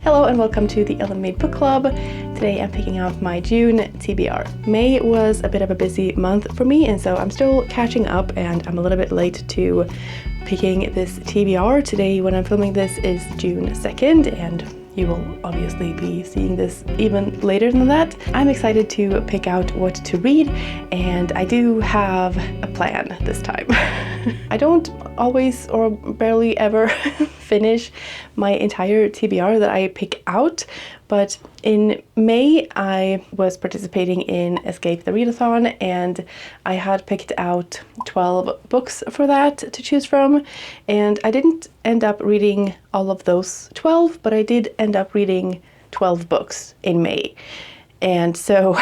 Hello and welcome to the Ellen Made Book Club. Today I'm picking out my June TBR. May was a bit of a busy month for me, and so I'm still catching up and I'm a little bit late to picking this TBR. Today when I'm filming this is June 2nd, and you will obviously be seeing this even later than that. I'm excited to pick out what to read, and I do have a plan this time. I don't always or barely ever finish my entire TBR that I pick out, but in May I was participating in Escape the Readathon, and I had picked out 12 books for that to choose from, and I didn't end up reading all of those 12, but I did end up reading 12 books in May. And so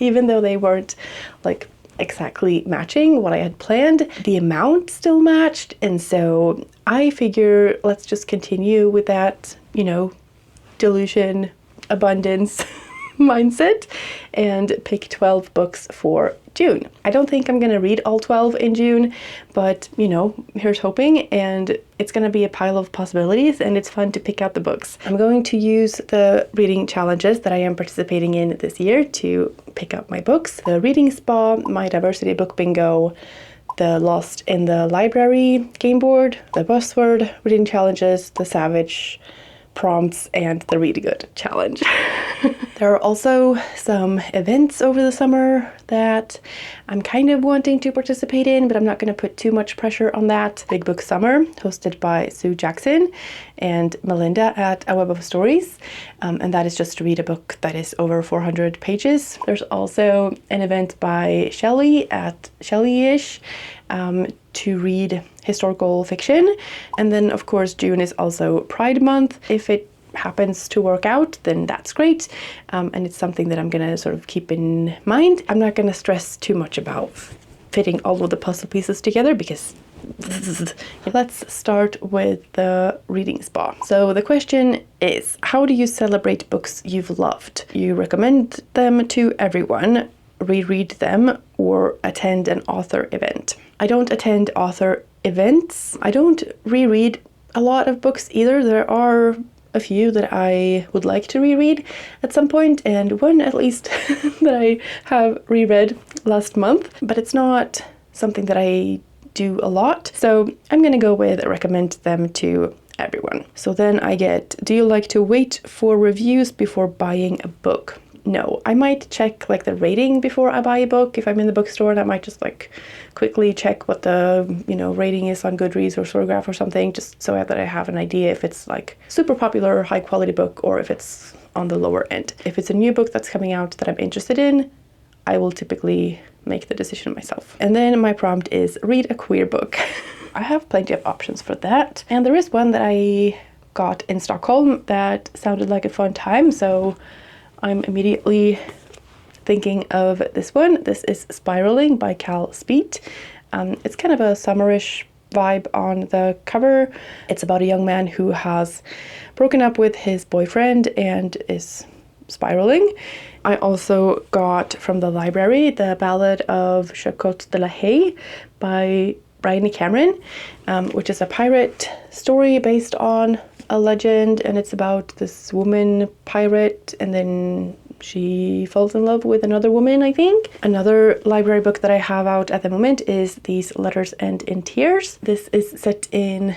even though they weren't like exactly matching what I had planned, the amount still matched, and so I figure let's just continue with that, delusion, abundance mindset and pick 12 books for June. I don't think I'm gonna read all 12 in June, but here's hoping, and it's gonna be a pile of possibilities, and it's fun to pick out the books. I'm going to use the reading challenges that I am participating in this year to pick up my books. The reading spa, my diversity book bingo, the Lost in the Library game board, the Buzzword reading challenges, the Savidge Prompts, and the Read Good challenge. There are also some events over the summer that I'm kind of wanting to participate in, but I'm not going to put too much pressure on that. Big Book Summer, hosted by Sue Jackson and Melinda at A Web of Stories, and that is just to read a book that is over 400 pages. There's also an event by Shelly at Shelly-ish to read historical fiction. And then of course June is also Pride Month. If it happens to work out, then that's great, and it's something that I'm gonna sort of keep in mind. I'm not gonna stress too much about fitting all of the puzzle pieces together because let's start with the reading spa. So the question is, how do you celebrate books you've loved? You recommend them to everyone, reread them, or attend an author event. I don't attend author events. I don't reread a lot of books either. There are a few that I would like to reread at some point, and one at least that I have reread last month, but it's not something that I do a lot. So I'm gonna go with recommend them to everyone. So then I get, do you like to wait for reviews before buying a book? No, I might check like the rating before I buy a book. If I'm in the bookstore, and I might just like quickly check what the rating is on Goodreads or Storygraph or something, just so that I have an idea if it's like super popular, high quality book, or if it's on the lower end. If it's a new book that's coming out that I'm interested in, I will typically make the decision myself. And then my prompt is read a queer book. I have plenty of options for that, and there is one that I got in Stockholm that sounded like a fun time, so I'm immediately thinking of this one. This is Spiraling by Cal Speet. It's kind of a summerish vibe on the cover. It's about a young man who has broken up with his boyfriend and is spiraling. I also got from the library the Ballad of Jacquotte Delahaye by Briony, which is a pirate story based on a legend, and it's about this woman pirate, and then she falls in love with another woman, I think. Another library book that I have out at the moment is These Letters End in Tears. This is set in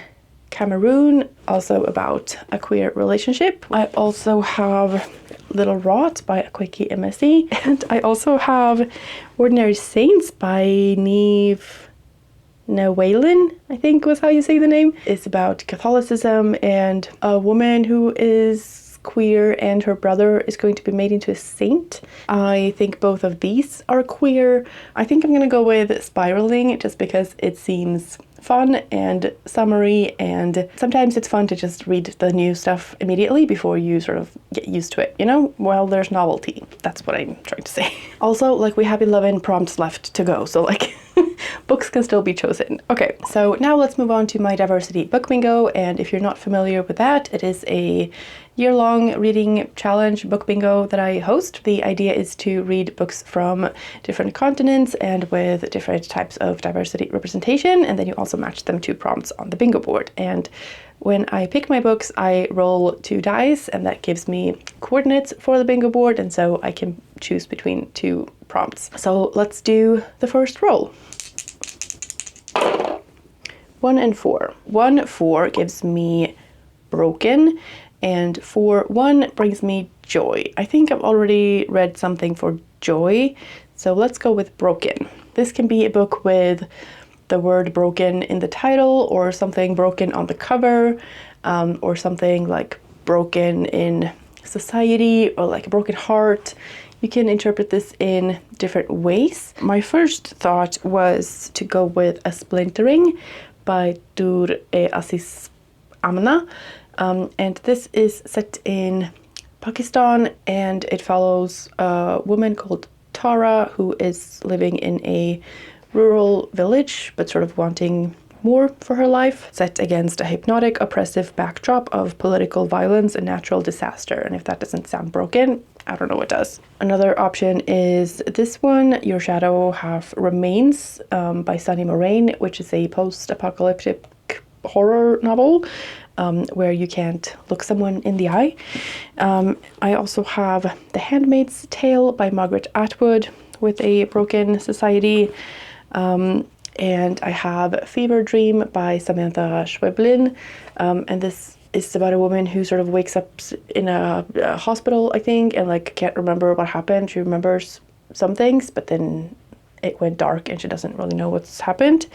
Cameroon, also about a queer relationship. I also have Little Rot by Akaweke Emezi, and I also have Ordinary Saints by Neve Nawalin, I think was how you say the name. It's about Catholicism and a woman who is queer and her brother is going to be made into a saint. I think both of these are queer. I think I'm gonna go with Spiraling just because it seems fun and summery, and sometimes it's fun to just read the new stuff immediately before you sort of get used to it, while there's novelty. That's what I'm trying to say. Also, like, we have 11 prompts left to go, so like books can still be chosen. Okay, so now let's move on to my diversity book bingo, and if you're not familiar with that, it is a year-long reading challenge book bingo that I host. The idea is to read books from different continents and with different types of diversity representation, and then you also match them to prompts on the bingo board. And When I pick my books, I roll 2 dice, and that gives me coordinates for the bingo board, and so I can choose between 2 prompts. So let's do the first roll. 1 and 4. 1, 4 gives me broken, and 4, 1 brings me joy. I think I've already read something for joy, so let's go with broken. This can be a book with the word broken in the title, or something broken on the cover, or something like broken in society, or like a broken heart. You can interpret this in different ways. My first thought was to go with A Splintering by Dur Aziz Amna, and this is set in Pakistan, and it follows a woman called Tara who is living in a rural village but sort of wanting more for her life, set against a hypnotic, oppressive backdrop of political violence and natural disaster. And if that doesn't sound broken, I don't know what does. Another option is this one, Your Shadow Half Remains by Sunny Moraine, which is a post-apocalyptic horror novel where you can't look someone in the eye. I also have The Handmaid's Tale by Margaret Atwood with a broken society. And I have Fever Dream by Samantha Schweblin, and this is about a woman who sort of wakes up in a hospital, I think, and like can't remember what happened. She remembers some things, but then it went dark and she doesn't really know what's happened,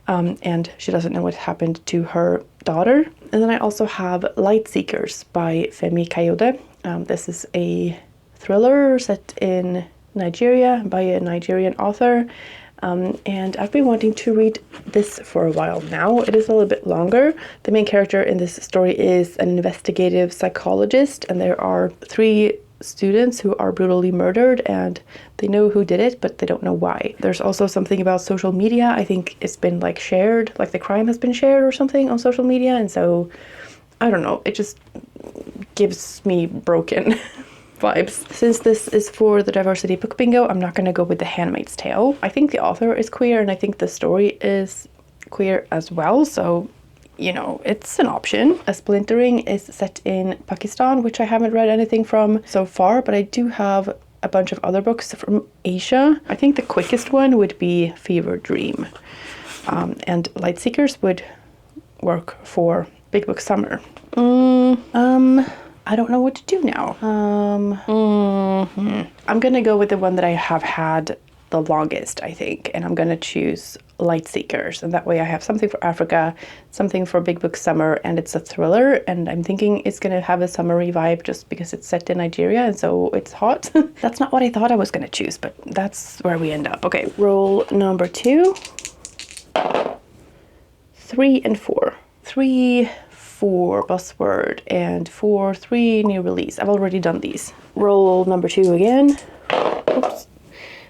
and she doesn't know what happened to her daughter. And then I also have Light Seekers by Femi Kayode. This is a thriller set in Nigeria by a Nigerian author. And I've been wanting to read this for a while now. It is a little bit longer. The main character in this story is an investigative psychologist, and there are 3 students who are brutally murdered, and they know who did it, but they don't know why. There's also something about social media. I think it's been like shared, like the crime has been shared or something on social media, and so I don't know, it just gives me broken vibes. Since this is for the Diversity Book Bingo, I'm not going to go with The Handmaid's Tale. I think the author is queer, and I think the story is queer as well, so, you know, it's an option. A Splintering is set in Pakistan, which I haven't read anything from so far, but I do have a bunch of other books from Asia. I think the quickest one would be Fever Dream, and Light Seekers would work for Big Book Summer. I don't know what to do now. I'm gonna go with the one that I have had the longest, I think, and I'm gonna choose Light Seekers, and that way I have something for Africa, something for Big Book Summer, and it's a thriller, and I'm thinking it's gonna have a summery vibe just because it's set in Nigeria and so it's hot. That's not what I thought I was gonna choose, but that's where we end up. Okay, roll number 2. 3 and 4. 3, 4 Buzzword, and 4, 3 new release. I've already done these. Roll number 2 again. Oops.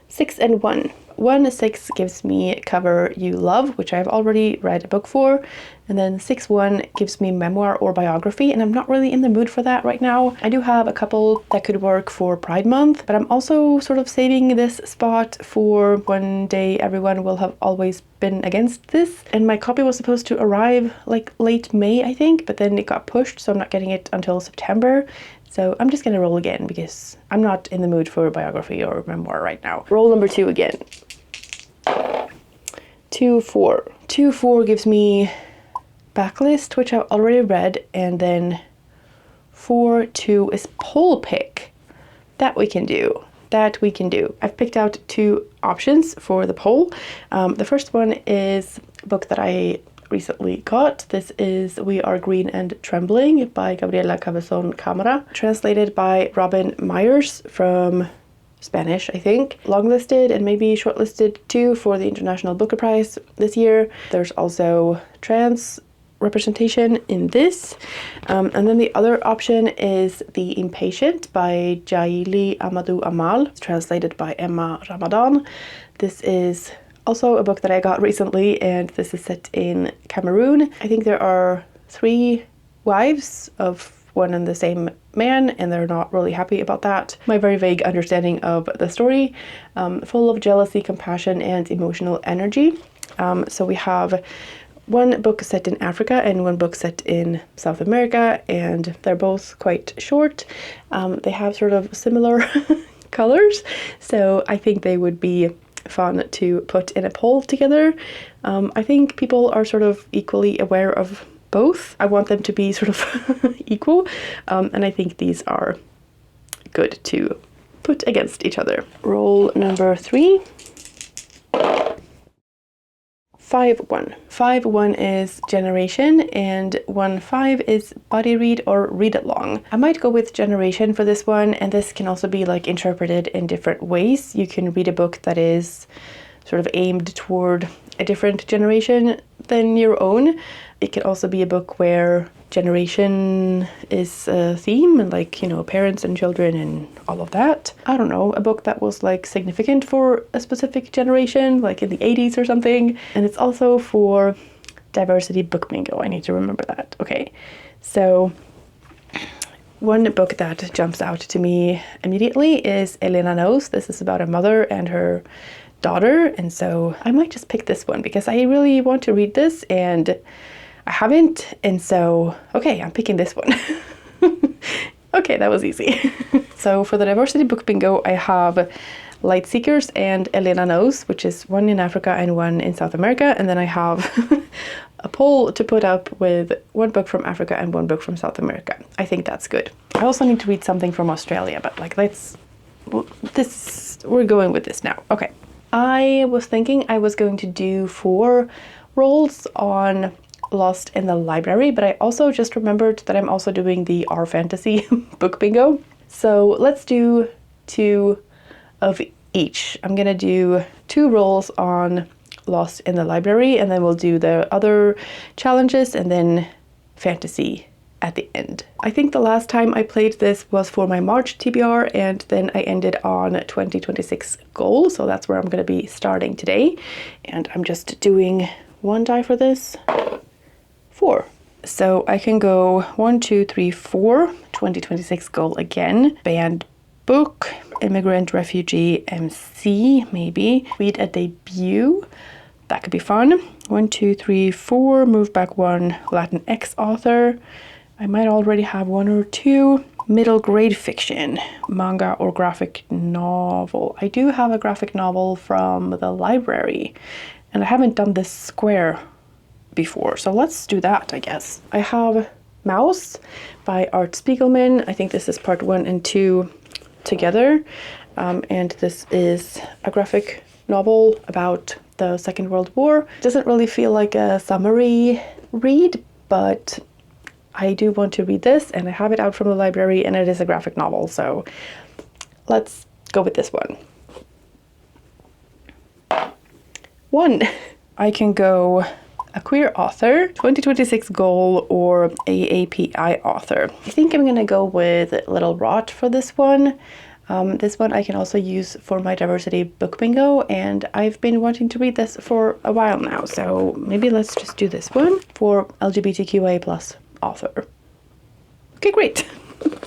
6 and 1. 1, 6 gives me Cover You Love, which I've already read a book for, and then 6, 1 gives me memoir or biography, and I'm not really in the mood for that right now. I do have a couple that could work for Pride Month, but I'm also sort of saving this spot for one day everyone will have always been against this, and my copy was supposed to arrive like late May, I think, but then it got pushed, so I'm not getting it until September. So I'm just gonna roll again because I'm not in the mood for biography or memoir right now. Roll number 2 again. 2, 4. 2, 4 gives me Backlist, which I've already read, and then 4, 2 is Poll Pick. That we can do. I've picked out 2 options for the poll. The first one is a book that I recently got. This is We Are Green and Trembling by Gabriela Cabezon Camara, translated by Robin Myers from Spanish, I think. Longlisted and maybe shortlisted too for the International Booker Prize this year. There's also trans representation in this. And then the other option is The Impatient by Jaili Amadou Amal, translated by Emma Ramadan. This is also a book that I got recently, and this is set in Cameroon. I think there are 3 wives of one and the same man, and they're not really happy about that. My very vague understanding of the story, full of jealousy, compassion, and emotional energy. So we have one book set in Africa and one book set in South America, and they're both quite short. They have sort of similar colors, so I think they would be fun to put in a poll together. I think people are sort of equally aware of both. I want them to be sort of equal, and I think these are good to put against each other. Roll number 3. 5-1. 5-1 is generation and 1-5 is buddy read or read along. I might go with generation for this one, and this can also be like interpreted in different ways. You can read a book that is sort of aimed toward a different generation than your own. It can also be a book where generation is a theme, and like, you know, parents and children and all of that. I don't know, a book that was like significant for a specific generation, like in the 80s or something. And it's also for diversity book bingo. I need to remember that. Okay, so one book that jumps out to me immediately is Elena Knows. This is about a mother and her daughter, and so I might just pick this one because I really want to read this and I haven't, and so okay, I'm picking this one. Okay, that was easy. So for the diversity book bingo, I have Light Seekers and Elena Knows, which is one in Africa and one in South America, and then I have a poll to put up with one book from Africa and one book from South America. I think that's good. I also need to read something from Australia, but like we're going with this now. Okay. I was thinking I was going to do 4 rolls on Lost in the Library, but I also just remembered that I'm also doing the R Fantasy book bingo. So let's do 2 of each. I'm gonna do 2 rolls on Lost in the Library, and then we'll do the other challenges and then fantasy at the end. I think the last time I played this was for my March TBR, and then I ended on 2026 goal, so that's where I'm going to be starting today. And I'm just doing 1 die for this. 4. So I can go 1, 2, 3, 4. 2026 goal again. Banned book, immigrant, refugee, MC, maybe. Read a debut. That could be fun. 1, 2, 3, 4. Move back 1. Latin X author. I might already have 1 or 2. Middle grade fiction, manga or graphic novel. I do have a graphic novel from the library, and I haven't done this square before, so let's do that, I guess. I have Mouse by Art Spiegelman. I think this is part 1 and 2 together, and this is a graphic novel about the Second World War. Doesn't really feel like a summary read, but I do want to read this, and I have it out from the library, and it is a graphic novel, so let's go with this one. 1. I can go a queer author, 2026 goal, or AAPI author. I think I'm gonna go with Little Rot for this one. This one I can also use for my diversity book bingo, and I've been wanting to read this for a while now, so maybe let's just do this one for LGBTQIA+ author. Okay, great.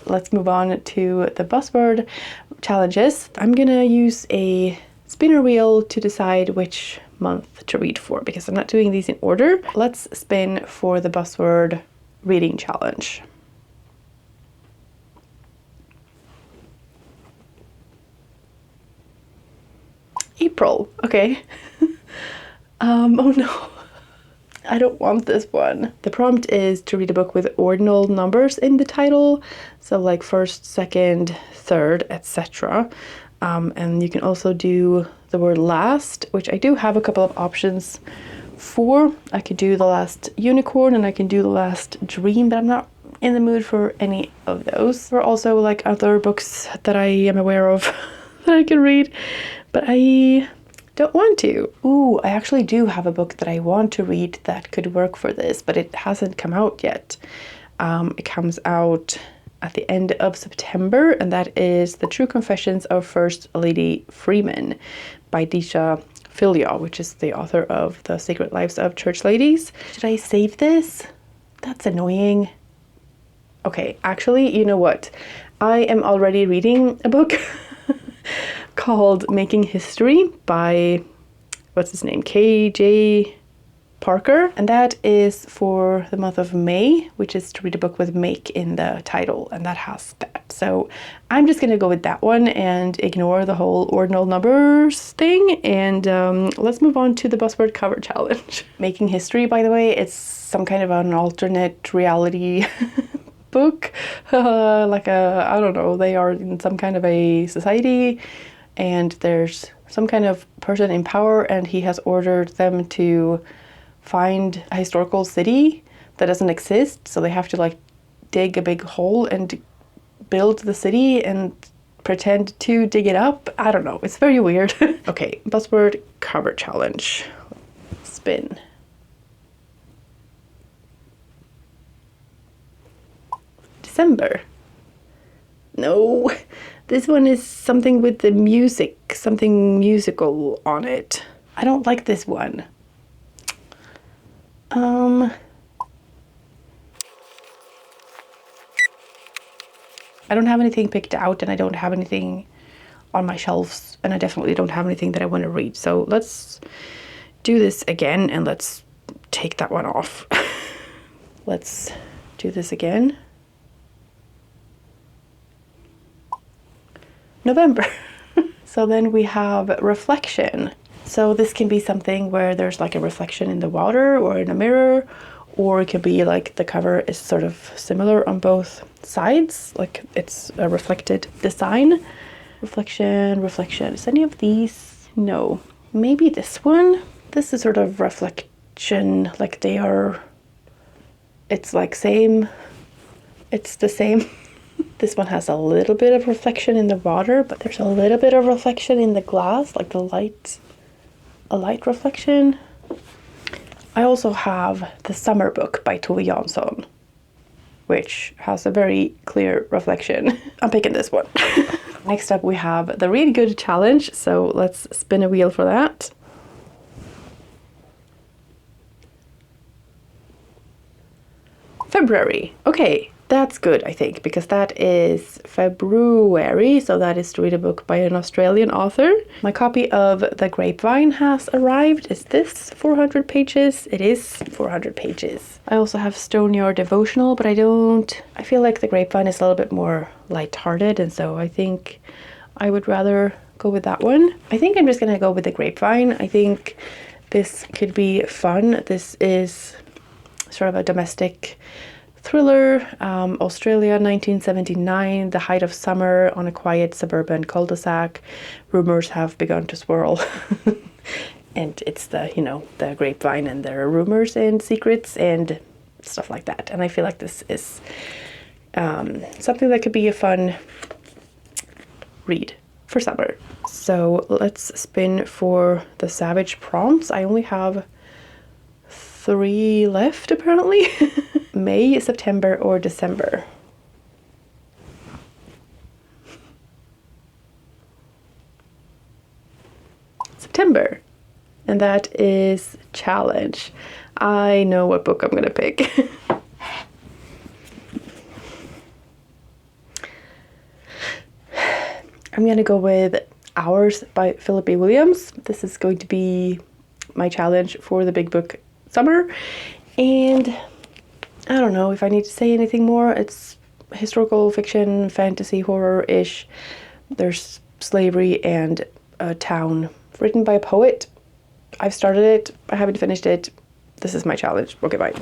Let's move on to the Buzzword challenges. I'm gonna use a spinner wheel to decide which month to read for, because I'm not doing these in order. Let's spin for the Buzzword reading challenge. April. Okay. Oh no. I don't want this one. The prompt is to read a book with ordinal numbers in the title, so like first, second, third, etc. And you can also do the word last, which I do have a couple of options for. I could do The Last Unicorn and I can do The Last Dream, but I'm not in the mood for any of those. There are also like other books that I am aware of that I can read, but I don't want to. Ooh, I actually do have a book that I want to read that could work for this, but it hasn't come out yet. It comes out at the end of September, and that is The True Confessions of First Lady Freeman by Disha Philyaw, which is the author of The Secret Lives of Church Ladies. Should I save this? That's annoying. Okay, actually, you know what? I am already reading a book called Making History by, what's his name? KJ Parker, and that is for the month of May, which is to read a book with make in the title, and that has that. So I'm just gonna go with that one and ignore the whole ordinal numbers thing, and let's move on to the Buzzword cover challenge. Making history, by the way, it's some kind of an alternate reality book, like a, I don't know, they are in some kind of a society, and there's some kind of person in power, and he has ordered them to find a historical city that doesn't exist, so they have to like dig a big hole and build the city and pretend to dig it up. I don't know, it's very weird. Okay, Buzzword cover challenge. Spin. December. No, this one is something with the music, something musical on it. I don't like this one. I don't have anything picked out, and I don't have anything on my shelves, and I definitely don't have anything that I want to read. So let's do this again, and let's take that one off. Let's do this again. November. So then we have reflection. So this can be something where there's like a reflection in the water or in a mirror, or it could be like the cover is sort of similar on both sides, like it's a reflected design. Reflection, reflection. Is any of these? No. Maybe this one? This is sort of reflection, like they are, it's like same, it's the same. This one has a little bit of reflection in the water, but there's a little bit of reflection in the glass, like the light, a light reflection. I also have the Summer book by Tove Jansson, which has a very clear reflection. I'm picking this one. Next up we have the Read Good challenge, so let's spin a wheel for that. February. Okay, that's good, I think, because that is February, so that is to read a book by an Australian author. My copy of The Grapevine has arrived. Is this 400 pages? It is 400 pages. I also have Stoneyard Devotional, but I feel like The Grapevine is a little bit more lighthearted, and so I think I would rather go with that one. I think I'm just gonna go with The Grapevine. I think this could be fun. This is sort of a domestic thriller, Australia, 1979, the height of summer on a quiet suburban cul-de-sac. Rumors have begun to swirl. And it's the, you know, the grapevine, and there are rumors and secrets and stuff like that. And I feel like this is something that could be a fun read for summer. So let's spin for the Savidge Prompts. I only have 3 left, apparently. May, September, or December. September. And that is challenge. I know what book I'm gonna pick. I'm gonna go with Hours by Philip B. Williams. This is going to be my challenge for the big book summer, and I don't know if I need to say anything more. It's historical fiction, fantasy, horror-ish. There's slavery and a town, written by a poet. I've started it, I haven't finished it. This is my challenge. Okay, bye.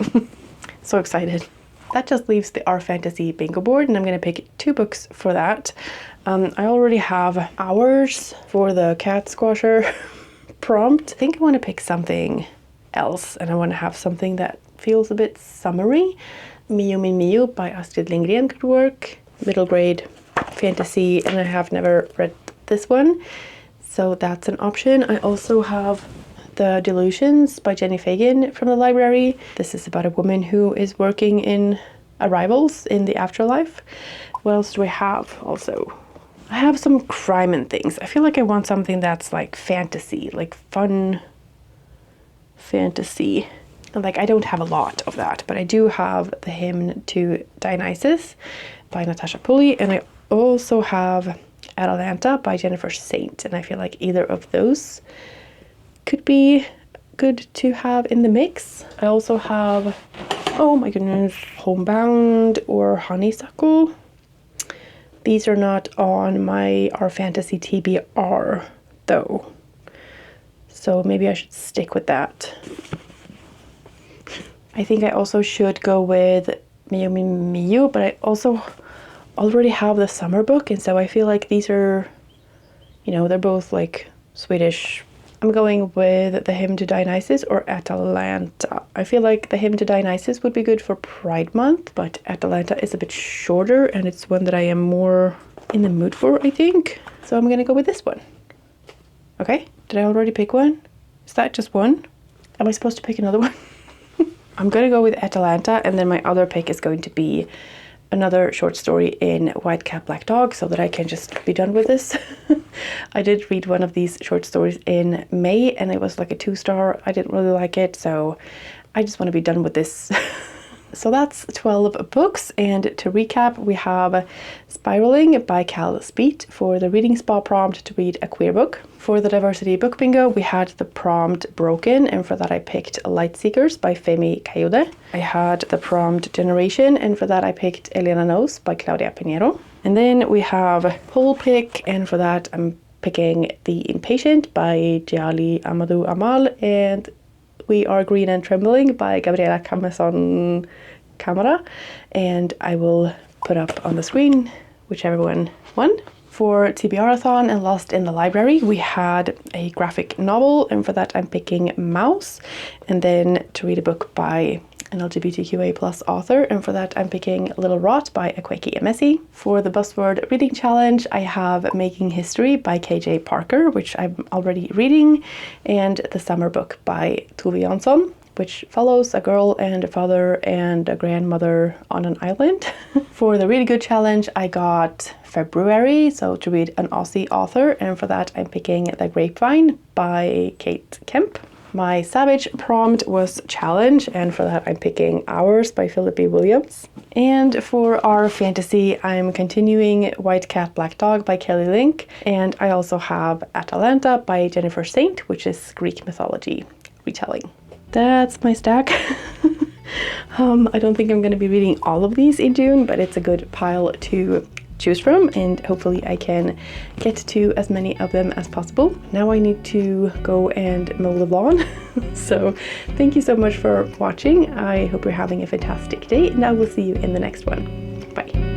So excited. That just leaves the Our Fantasy bingo board, and I'm gonna pick 2 books for that. I already have Hours for the Cat Squasher prompt. I think I want to pick something else, and I want to have something that feels a bit summery. Mio Min Mio by Astrid Lindgren could work. Middle grade fantasy, and I have never read this one, so that's an option. I also have The Delusions by Jenny Fagan from the library. This is about a woman who is working in arrivals in the afterlife. What else do I have also? I have some crime and things. I feel like I want something that's like fantasy, like fun fantasy. Like, I don't have a lot of that, but I do have The Hymn to Dionysus by Natasha Pulley, and I also have Atalanta by Jennifer Saint, and I feel like either of those could be good to have in the mix. I also have, oh my goodness, Homebound or Honeysuckle. These are not on our fantasy TBR though, so maybe I should stick with that. I think I also should go with Miu Miu, but I also already have the summer book, and so I feel like these are, you know, they're both like Swedish. I'm going with The Hymn to Dionysus or Atalanta. I feel like The Hymn to Dionysus would be good for Pride Month, but Atalanta is a bit shorter and it's one that I am more in the mood for, I think. So I'm gonna go with this one. Okay, did I already pick one? Is that just one? Am I supposed to pick another one? I'm gonna go with Atalanta, and then my other pick is going to be another short story in White Cat Black Dog, so that I can just be done with this. I did read one of these short stories in May and it was like a 2-star. I didn't really like it, so I just want to be done with this. So that's 12 books, and to recap, we have Spiraling by Cal Speet for the reading spa prompt to read a queer book. For the diversity book bingo, we had the prompt Broken, and for that I picked Light Seekers by Femi Kayode. I had the prompt Generation, and for that I picked Elena Knows by Claudia Pinheiro. And then we have Poll Pick, and for that I'm picking The Impatient by Jali Amadou Amal, and We Are Green and Trembling by Gabriela Cameson Camara, and I will put up on the screen whichever one won. For TBR-athon and Lost in the Library, we had a graphic novel, and for that I'm picking Mouse, and then to read a book by an LGBTQA+ author, and for that I'm picking Little Rot by Akaweke Emezi. For the Buzzword reading challenge, I have Making History by KJ Parker, which I'm already reading, and the summer book by Tove Jansson, which follows a girl and a father and a grandmother on an island. For the Really Good challenge, I got February, so to read an Aussie author, and for that I'm picking The Grapevine by Kate Kemp. My Savidge prompt was Challenge, and for that I'm picking Hours by Philippa Williams. And for our fantasy, I'm continuing White Cat Black Dog by Kelly Link, and I also have Atalanta by Jennifer Saint, which is Greek mythology retelling. That's my stack. I don't think I'm going to be reading all of these in June, but it's a good pile to choose from, and hopefully I can get to as many of them as possible. Now I need to go and mow the lawn. So thank you so much for watching. I hope you're having a fantastic day, and I will see you in the next one. Bye.